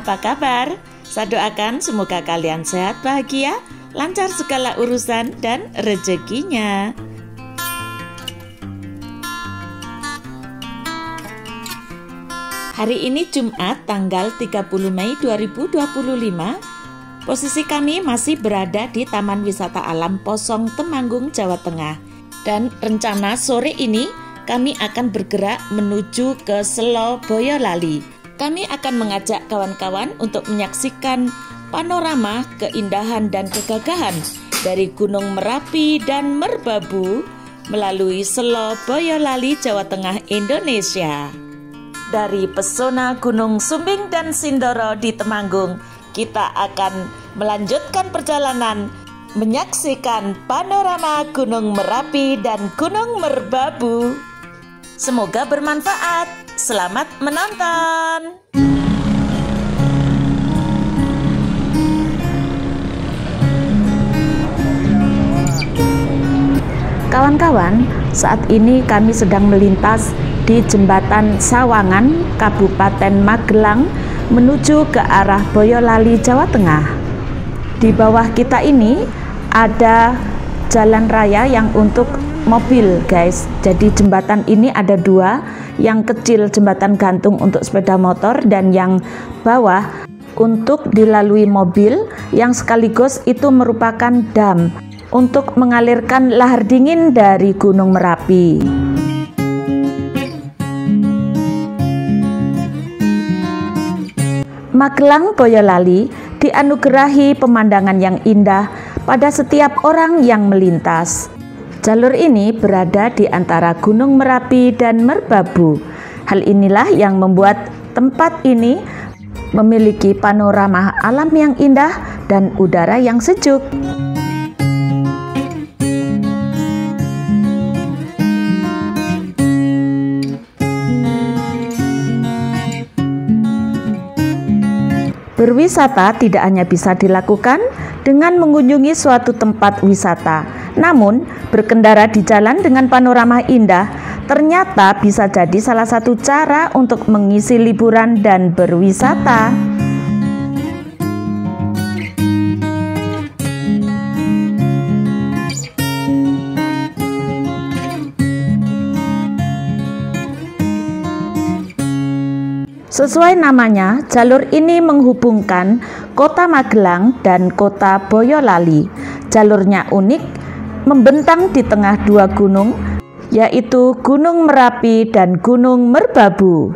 apa kabar? Saya doakan semoga kalian sehat, bahagia, lancar segala urusan dan rezekinya. Hari ini Jumat tanggal 30 Mei 2025. Posisi kami masih berada di Taman Wisata Alam Posong Temanggung, Jawa Tengah. Dan rencana sore ini kami akan bergerak menuju ke Selo Boyolali. Kami akan mengajak kawan-kawan untuk menyaksikan panorama keindahan dan kegagahan dari Gunung Merapi dan Merbabu melalui Selo Boyolali, Jawa Tengah, Indonesia. Dari pesona Gunung Sumbing dan Sindoro di Temanggung, kita akan melanjutkan perjalanan menyaksikan panorama Gunung Merapi dan Gunung Merbabu. Semoga bermanfaat. Selamat menonton. Kawan-kawan, saat ini kami sedang melintas di Jembatan Sawangan, Kabupaten Magelang, menuju ke arah Boyolali, Jawa Tengah. Di bawah kita ini ada jalan raya yang untuk mobil, guys. Jadi jembatan ini ada dua, yang kecil jembatan gantung untuk sepeda motor dan yang bawah untuk dilalui mobil, yang sekaligus itu merupakan dam untuk mengalirkan lahar dingin dari Gunung Merapi. Magelang Boyolali dianugerahi pemandangan yang indah pada setiap orang yang melintas. Jalur ini berada di antara Gunung Merapi dan Merbabu. Hal inilah yang membuat tempat ini memiliki panorama alam yang indah dan udara yang sejuk. Berwisata tidak hanya bisa dilakukan dengan mengunjungi suatu tempat wisata, namun berkendara di jalan dengan panorama indah ternyata bisa jadi salah satu cara untuk mengisi liburan dan berwisata. Sesuai namanya, jalur ini menghubungkan Kota Magelang dan Kota Boyolali. Jalurnya unik, membentang di tengah dua gunung, yaitu Gunung Merapi dan Gunung Merbabu.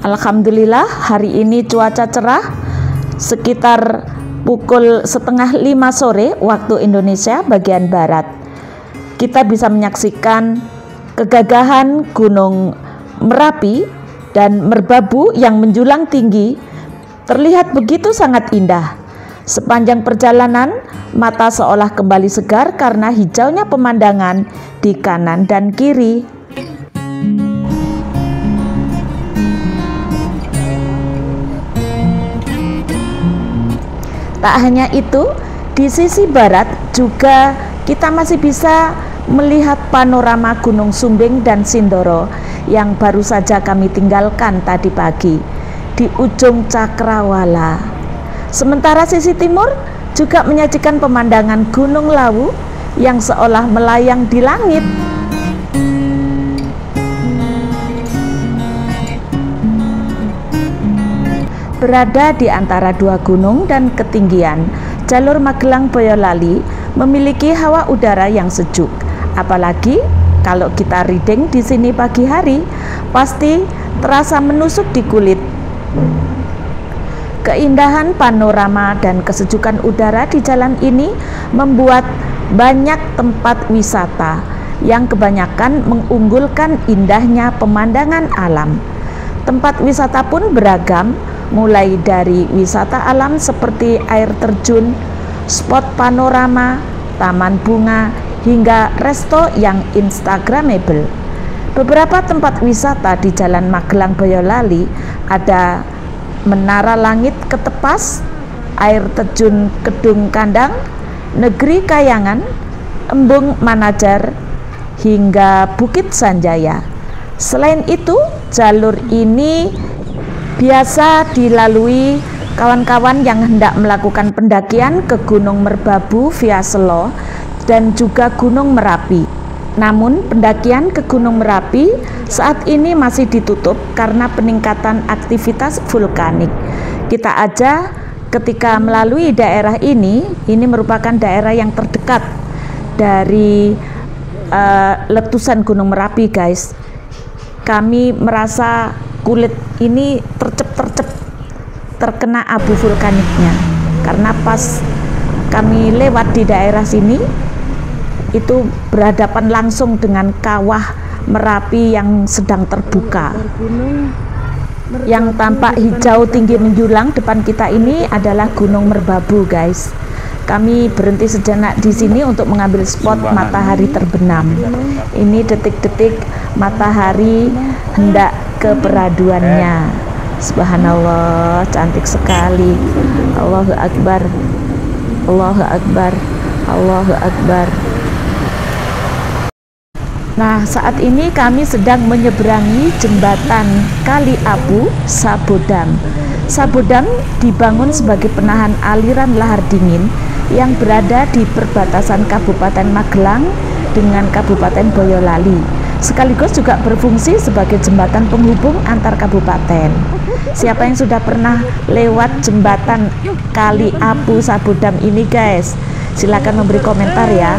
Alhamdulillah hari ini cuaca cerah, sekitar pukul 4:30 sore waktu Indonesia bagian Barat. Kita bisa menyaksikan kegagahan Gunung Merapi dan Merbabu yang menjulang tinggi, terlihat begitu sangat indah. Sepanjang perjalanan, mata seolah kembali segar karena hijaunya pemandangan di kanan dan kiri. Tak hanya itu, di sisi barat juga kita masih bisa melihat panorama Gunung Sumbing dan Sindoro yang baru saja kami tinggalkan tadi pagi di ujung Cakrawala. Sementara sisi timur juga menyajikan pemandangan Gunung Lawu yang seolah melayang di langit. Berada di antara dua gunung dan ketinggian, jalur Magelang Boyolali memiliki hawa udara yang sejuk. Apalagi kalau kita riding di sini pagi hari, pasti terasa menusuk di kulit. Keindahan panorama dan kesejukan udara di jalan ini membuat banyak tempat wisata yang kebanyakan mengunggulkan indahnya pemandangan alam. Tempat wisata pun beragam, mulai dari wisata alam seperti air terjun, spot panorama, taman bunga, hingga resto yang instagramable. Beberapa tempat wisata di Jalan Magelang Boyolali ada Menara Langit Ketepas, Air Terjun Kedung Kandang, Negeri Kayangan, Embung Manajar, hingga Bukit Sanjaya. Selain itu, jalur ini biasa dilalui kawan-kawan yang hendak melakukan pendakian ke Gunung Merbabu via Selo dan juga Gunung Merapi. Namun pendakian ke Gunung Merapi saat ini masih ditutup karena peningkatan aktivitas vulkanik. Kita aja ketika melalui daerah ini merupakan daerah yang terdekat dari letusan Gunung Merapi, guys. Kami merasa kulit ini tercep terkena abu vulkaniknya, karena pas kami lewat di daerah sini itu berhadapan langsung dengan kawah Merapi yang sedang terbuka. Yang tampak hijau tinggi menjulang depan kita ini adalah Gunung Merbabu, guys. Kami berhenti sejenak di sini untuk mengambil spot matahari terbenam. Ini detik-detik matahari hendak ke peraduannya. Subhanallah, cantik sekali. Allahu Akbar, Allahu Akbar, Allahu Akbar. Nah, saat ini kami sedang menyeberangi jembatan Kali Abu Sabodam. Sabodam dibangun sebagai penahan aliran lahar dingin yang berada di perbatasan Kabupaten Magelang dengan Kabupaten Boyolali. Sekaligus juga berfungsi sebagai jembatan penghubung antar kabupaten. Siapa yang sudah pernah lewat jembatan Kali Abu Sabodam ini, guys? Silakan memberi komentar ya.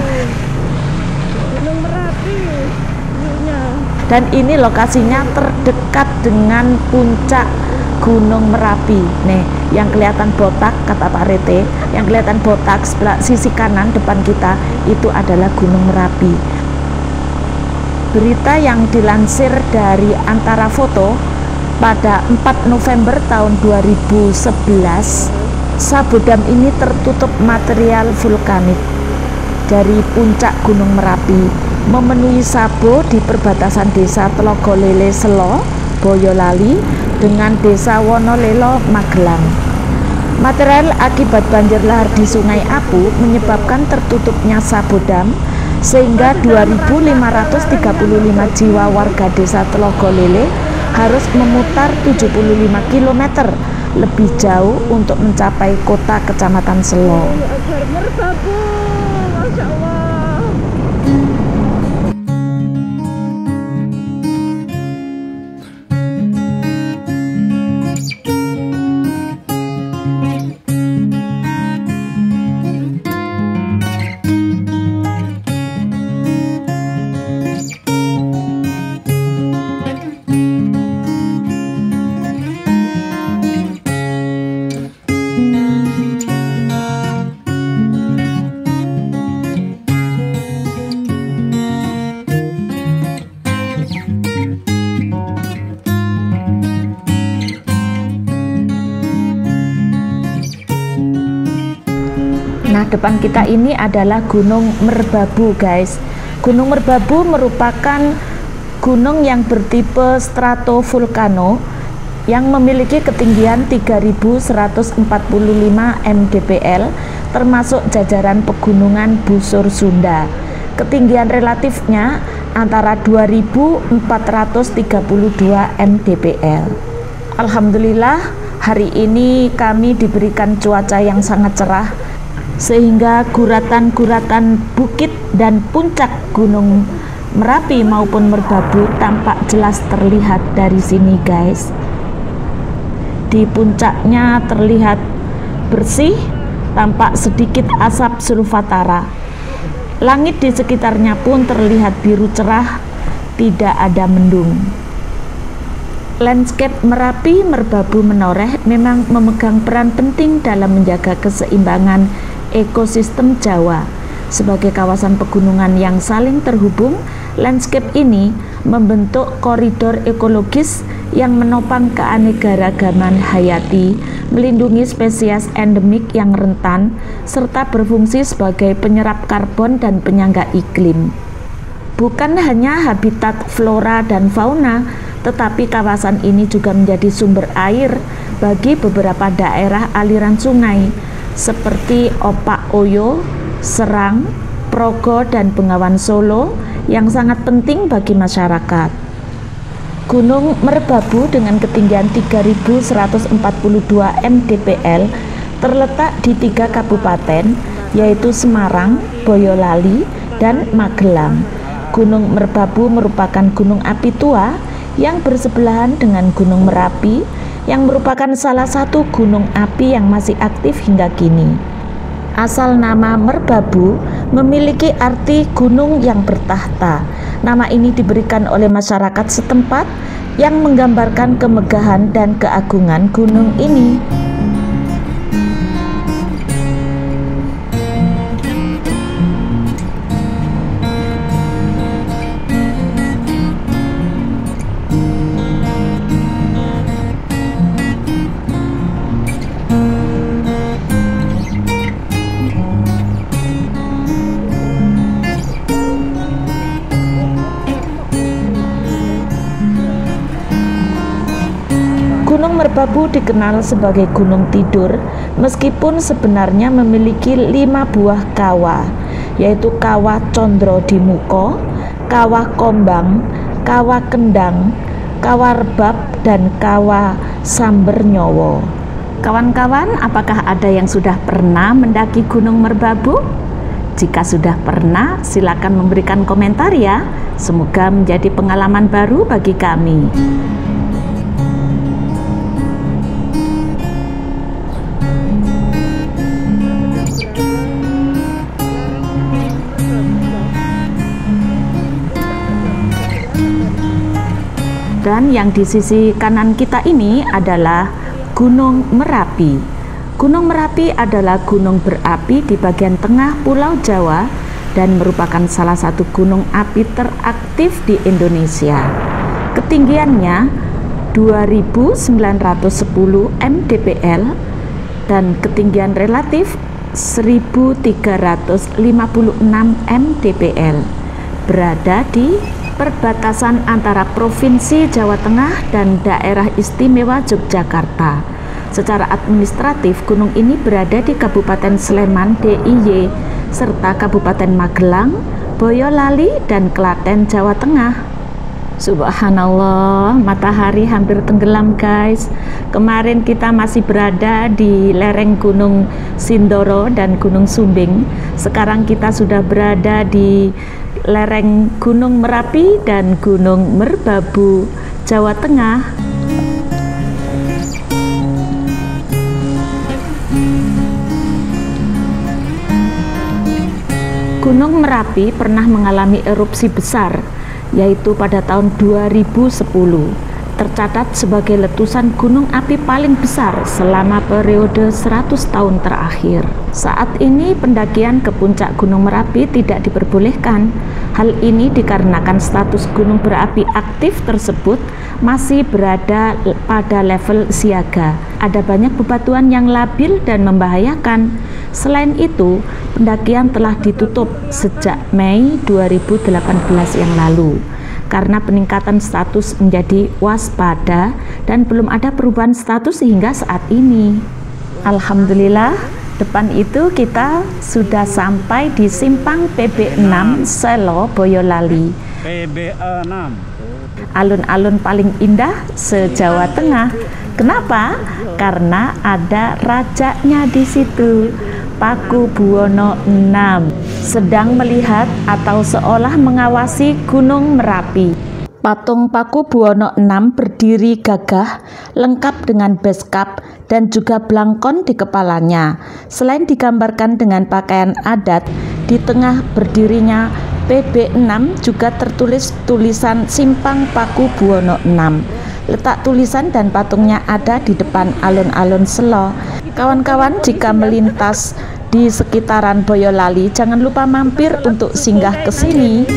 Dan ini lokasinya terdekat dengan puncak Gunung Merapi. Nih, yang kelihatan botak, kata Pak Rete, yang kelihatan botak sebelah sisi kanan depan kita itu adalah Gunung Merapi. Berita yang dilansir dari Antara Foto pada 4 November tahun 2011, Sabodam ini tertutup material vulkanik dari puncak Gunung Merapi, memenuhi Sabo di perbatasan desa Tlogolele Selo, Boyolali dengan desa Wonolelo, Magelang. Material akibat banjir lahar di Sungai Apu menyebabkan tertutupnya Sabodam sehingga 2.535 jiwa warga desa Tlogolele harus memutar 75 km lebih jauh untuk mencapai kota kecamatan Selo. Masya Allah. Nah, depan kita ini adalah Gunung Merbabu, guys. Gunung Merbabu merupakan gunung yang bertipe stratovulkano yang memiliki ketinggian 3.145 mdpl, termasuk jajaran pegunungan Busur Sunda. Ketinggian relatifnya antara 2.432 mdpl. Alhamdulillah, hari ini kami diberikan cuaca yang sangat cerah, sehingga guratan-guratan bukit dan puncak Gunung Merapi maupun Merbabu tampak jelas terlihat dari sini, guys. Di puncaknya terlihat bersih, tampak sedikit asap sulfatara. Langit di sekitarnya pun terlihat biru cerah, tidak ada mendung. Landscape Merapi Merbabu Menoreh memang memegang peran penting dalam menjaga keseimbangan ekosistem Jawa. Sebagai kawasan pegunungan yang saling terhubung, landscape ini membentuk koridor ekologis yang menopang keanekaragaman hayati, melindungi spesies endemik yang rentan, serta berfungsi sebagai penyerap karbon dan penyangga iklim. Bukan hanya habitat flora dan fauna, tetapi kawasan ini juga menjadi sumber air bagi beberapa daerah aliran sungai seperti Opak Oyo, Serang, Progo, dan Bengawan Solo yang sangat penting bagi masyarakat. Gunung Merbabu dengan ketinggian 3142 mdpl terletak di 3 kabupaten, yaitu Semarang, Boyolali, dan Magelang. Gunung Merbabu merupakan gunung api tua yang bersebelahan dengan Gunung Merapi yang merupakan salah satu gunung api yang masih aktif hingga kini. Asal nama Merbabu memiliki arti gunung yang bertahta. Nama ini diberikan oleh masyarakat setempat yang menggambarkan kemegahan dan keagungan gunung ini. Gunung Merbabu dikenal sebagai Gunung Tidur, meskipun sebenarnya memiliki 5 buah kawah, yaitu Kawah Condro Dimuko, Kawah Kombang, Kawah Kendang, Kawah Rebab, dan Kawah Sambernyowo. Kawan-kawan, apakah ada yang sudah pernah mendaki Gunung Merbabu? Jika sudah pernah, silakan memberikan komentar ya. Semoga menjadi pengalaman baru bagi kami. Dan yang di sisi kanan kita ini adalah Gunung Merapi. Gunung Merapi adalah gunung berapi di bagian tengah Pulau Jawa dan merupakan salah satu gunung api teraktif di Indonesia. Ketinggiannya 2.910 mdpl dan ketinggian relatif 1.356 mdpl. Berada di perbatasan antara Provinsi Jawa Tengah dan Daerah Istimewa Yogyakarta. Secara administratif, gunung ini berada di Kabupaten Sleman DIY serta Kabupaten Magelang, Boyolali, dan Klaten, Jawa Tengah. Subhanallah, matahari hampir tenggelam guys. Kemarin kita masih berada di lereng Gunung Sindoro dan Gunung Sumbing. Sekarang kita sudah berada di lereng Gunung Merapi dan Gunung Merbabu, Jawa Tengah. Gunung Merapi pernah mengalami erupsi besar, yaitu pada tahun 2010. Tercatat sebagai letusan gunung api paling besar selama periode 100 tahun terakhir. Saat ini pendakian ke puncak Gunung Merapi tidak diperbolehkan. Hal ini dikarenakan status gunung berapi aktif tersebut masih berada pada level siaga. Ada banyak bebatuan yang labil dan membahayakan. Selain itu, pendakian telah ditutup sejak Mei 2018 yang lalu karena peningkatan status menjadi waspada dan belum ada perubahan status hingga saat ini. Alhamdulillah, depan itu kita sudah sampai di simpang PB6 Selo, Boyolali. PB6. Alun-alun paling indah se-Jawa Tengah. Kenapa? Karena ada rajanya di situ. Pakubuwono VI sedang melihat atau seolah mengawasi Gunung Merapi. Patung Pakubuwono VI berdiri gagah, lengkap dengan beskap dan juga blangkon di kepalanya. Selain digambarkan dengan pakaian adat, di tengah berdirinya PB6 juga tertulis tulisan Simpang Pakubuwono VI. Letak tulisan dan patungnya ada di depan alun-alun Selo. Kawan-kawan, jika melintas di sekitaran Boyolali, jangan lupa mampir untuk singgah ke sini.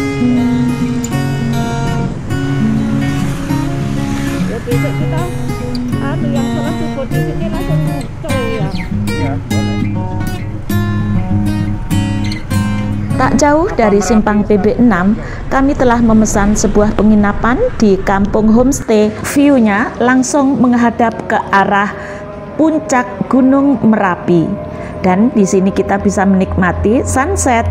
Tak jauh dari simpang PB6, kami telah memesan sebuah penginapan di Kampung Homestay. View-nya langsung menghadap ke arah puncak Gunung Merapi. Dan di sini kita bisa menikmati sunset,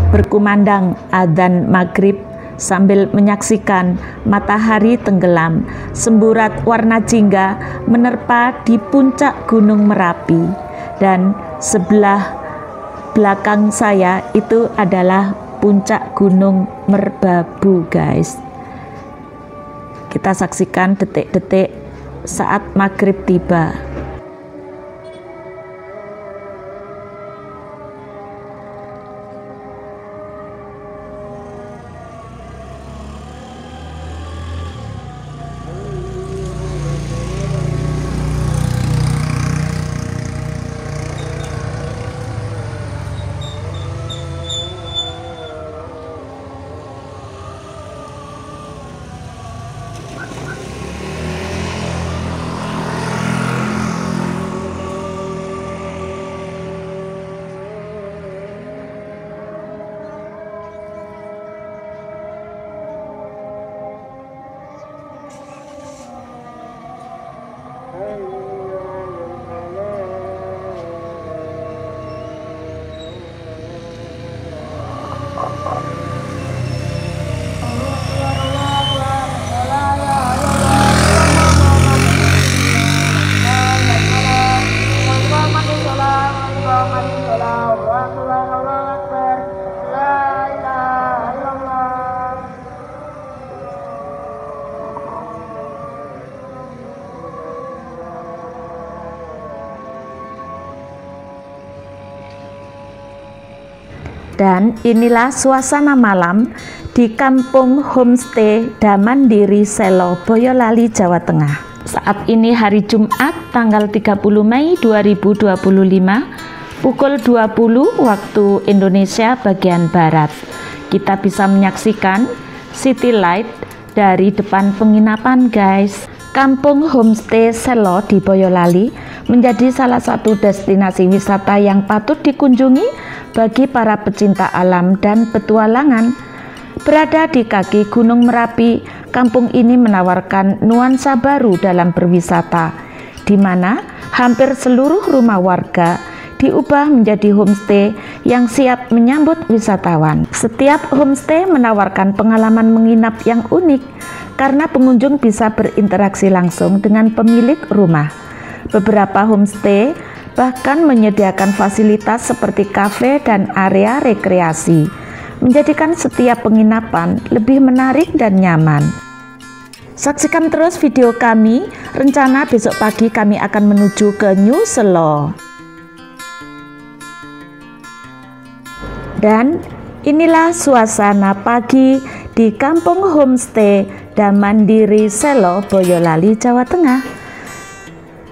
berkumandang adzan maghrib sambil menyaksikan matahari tenggelam. Semburat warna jingga menerpa di puncak Gunung Merapi. Dan sebelah belakang saya itu adalah puncak Gunung Merbabu, guys. Kita saksikan detik-detik saat maghrib tiba. Dan inilah suasana malam di Kampung Homestay Damandiri Selo, Boyolali, Jawa Tengah. Saat ini hari Jumat tanggal 30 Mei 2025 pukul 20 waktu Indonesia bagian Barat. Kita bisa menyaksikan city light dari depan penginapan, guys. Kampung Homestay Selo di Boyolali menjadi salah satu destinasi wisata yang patut dikunjungi bagi para pecinta alam dan petualangan. Berada di kaki Gunung Merapi, kampung ini menawarkan nuansa baru dalam berwisata, di mana hampir seluruh rumah warga diubah menjadi homestay yang siap menyambut wisatawan. Setiap homestay menawarkan pengalaman menginap yang unik karena pengunjung bisa berinteraksi langsung dengan pemilik rumah. Beberapa homestay bahkan menyediakan fasilitas seperti kafe dan area rekreasi, menjadikan setiap penginapan lebih menarik dan nyaman. Saksikan terus video kami. Rencana besok pagi kami akan menuju ke New Selo. Dan inilah suasana pagi di Kampung Homestay Damandiri Selo, Boyolali, Jawa Tengah.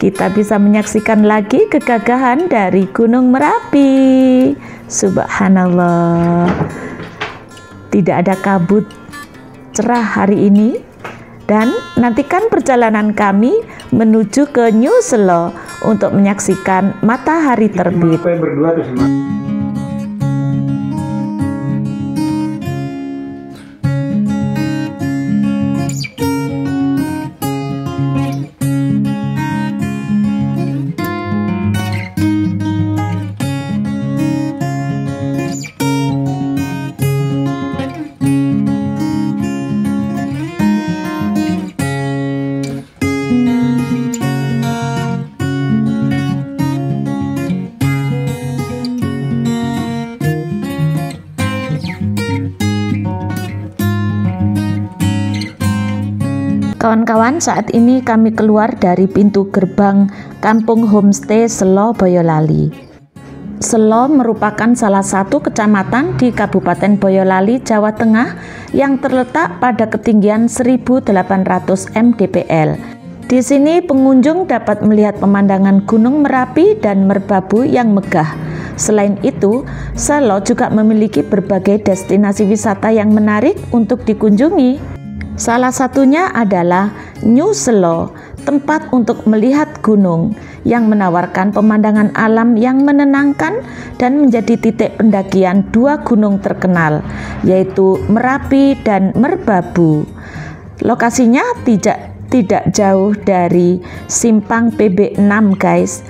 Kita bisa menyaksikan lagi kegagahan dari Gunung Merapi. Subhanallah. Tidak ada kabut, cerah hari ini. Dan nantikan perjalanan kami menuju ke New Selo untuk menyaksikan matahari terbit. Kawan-kawan, saat ini kami keluar dari pintu gerbang Kampung Homestay Selo, Boyolali. Selo merupakan salah satu kecamatan di Kabupaten Boyolali, Jawa Tengah yang terletak pada ketinggian 1800 mdpl. Di sini pengunjung dapat melihat pemandangan Gunung Merapi dan Merbabu yang megah. Selain itu, Selo juga memiliki berbagai destinasi wisata yang menarik untuk dikunjungi. Salah satunya adalah New Selo, tempat untuk melihat gunung yang menawarkan pemandangan alam yang menenangkan dan menjadi titik pendakian dua gunung terkenal, yaitu Merapi dan Merbabu. Lokasinya tidak jauh dari Simpang PB6 guys.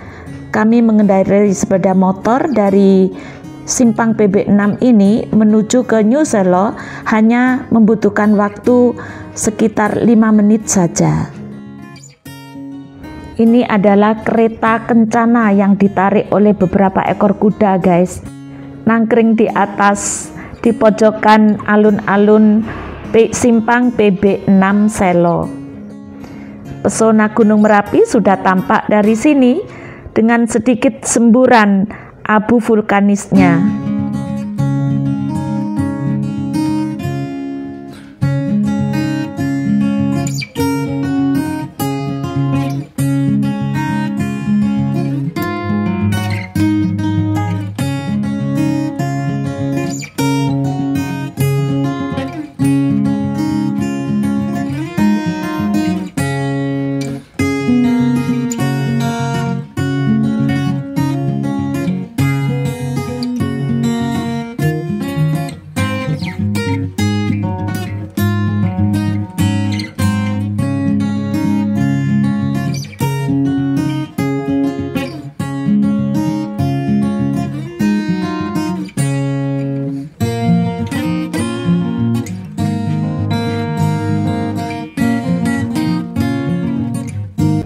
Kami mengendarai sepeda motor dari Simpang PB6 ini menuju ke New Selo hanya membutuhkan waktu sekitar 5 menit saja. Ini adalah kereta kencana yang ditarik oleh beberapa ekor kuda guys, nangkring di atas di pojokan alun-alun Simpang PB6 Selo. Pesona Gunung Merapi sudah tampak dari sini dengan sedikit semburan abu vulkanisnya.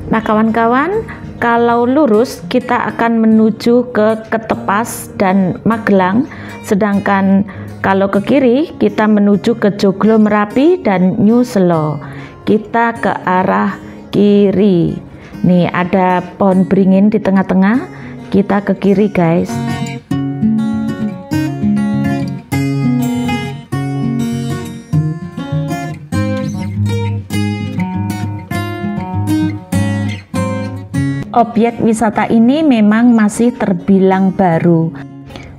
Nah kawan-kawan, kalau lurus kita akan menuju ke Ketepas dan Magelang, sedangkan kalau ke kiri kita menuju ke Joglo Merapi dan New Selo. Kita ke arah kiri. Nih ada pohon beringin di tengah-tengah, kita ke kiri guys. Objek wisata ini memang masih terbilang baru,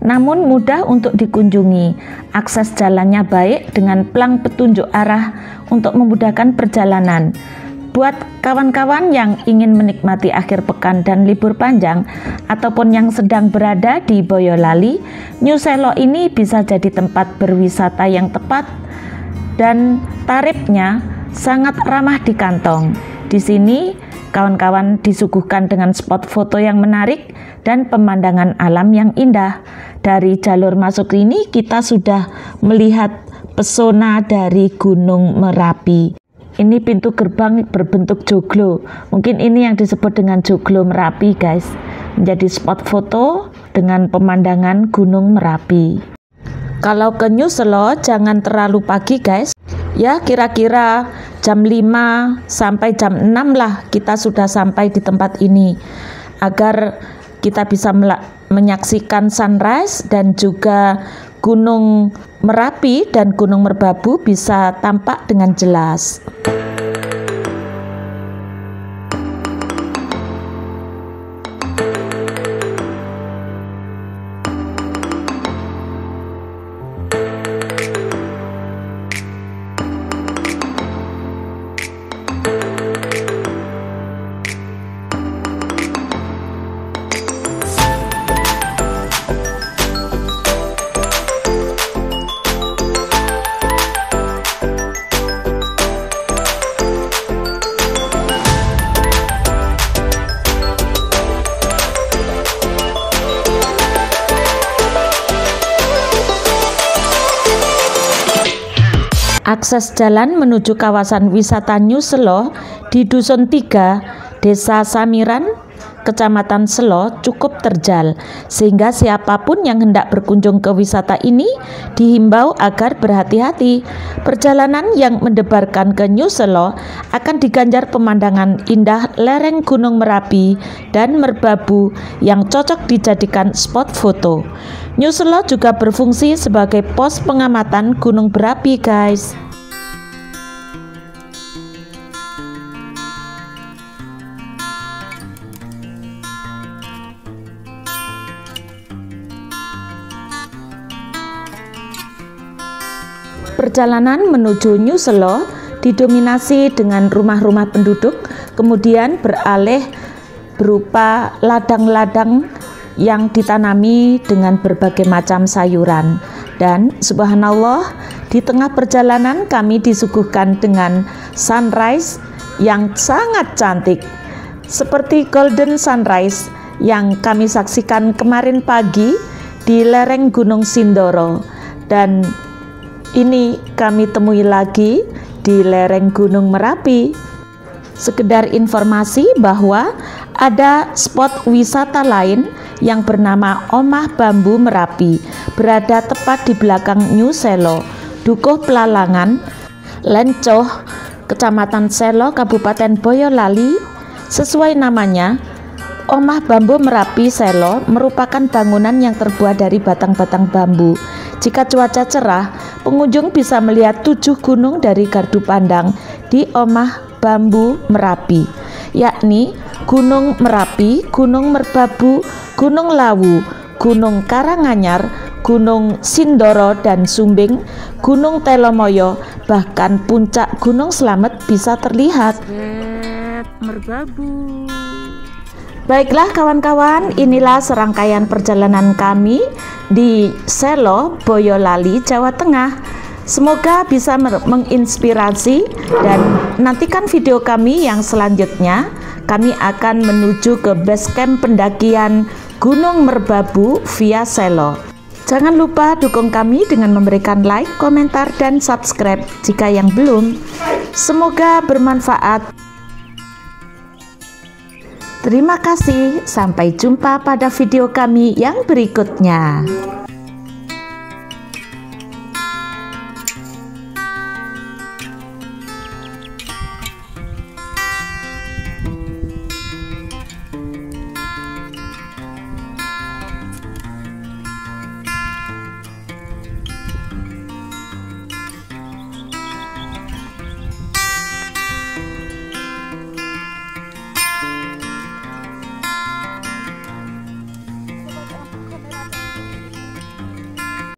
namun mudah untuk dikunjungi. Akses jalannya baik dengan plang petunjuk arah untuk memudahkan perjalanan. Buat kawan-kawan yang ingin menikmati akhir pekan dan libur panjang, ataupun yang sedang berada di Boyolali, New Selo ini bisa jadi tempat berwisata yang tepat dan tarifnya sangat ramah di kantong. Di sini kawan-kawan disuguhkan dengan spot foto yang menarik dan pemandangan alam yang indah. Dari jalur masuk ini kita sudah melihat pesona dari Gunung Merapi. Ini pintu gerbang berbentuk joglo. Mungkin ini yang disebut dengan Joglo Merapi guys. Menjadi spot foto dengan pemandangan Gunung Merapi. Kalau ke New Selo jangan terlalu pagi guys. Ya kira-kira jam 5 sampai jam 6 lah kita sudah sampai di tempat ini, agar kita bisa menyaksikan sunrise dan juga Gunung Merapi dan Gunung Merbabu bisa tampak dengan jelas. Akses jalan menuju kawasan wisata New Selo di Dusun 3, Desa Samiran, Kecamatan Selo cukup terjal, sehingga siapapun yang hendak berkunjung ke wisata ini dihimbau agar berhati-hati. Perjalanan yang mendebarkan ke New Selo akan diganjar pemandangan indah lereng Gunung Merapi dan Merbabu yang cocok dijadikan spot foto. New Selo juga berfungsi sebagai pos pengamatan gunung berapi guys. Perjalanan menuju New Selo didominasi dengan rumah-rumah penduduk kemudian beralih berupa ladang-ladang yang ditanami dengan berbagai macam sayuran. Dan subhanallah, di tengah perjalanan kami disuguhkan dengan sunrise yang sangat cantik, seperti golden sunrise yang kami saksikan kemarin pagi di lereng Gunung Sindoro. Dan ini kami temui lagi di lereng Gunung Merapi. Sekedar informasi bahwa ada spot wisata lain yang bernama Omah Bambu Merapi, berada tepat di belakang New Selo, Dukuh Pelalangan, Lencoh, Kecamatan Selo, Kabupaten Boyolali. Sesuai namanya, Omah Bambu Merapi Selo merupakan bangunan yang terbuat dari batang-batang bambu. Jika cuaca cerah, pengunjung bisa melihat 7 gunung dari gardu pandang di Omah Bambu Merapi, yakni Gunung Merapi, Gunung Merbabu, Gunung Lawu, Gunung Karanganyar, Gunung Sindoro dan Sumbing, Gunung Telomoyo, bahkan puncak Gunung Slamet bisa terlihat. Merbabu. Baiklah kawan-kawan, inilah serangkaian perjalanan kami di Selo, Boyolali, Jawa Tengah. Semoga bisa menginspirasi, dan nantikan video kami yang selanjutnya. Kami akan menuju ke base camp pendakian Gunung Merbabu via Selo. Jangan lupa dukung kami dengan memberikan like, komentar, dan subscribe jika yang belum. Semoga bermanfaat. Terima kasih, sampai jumpa pada video kami yang berikutnya.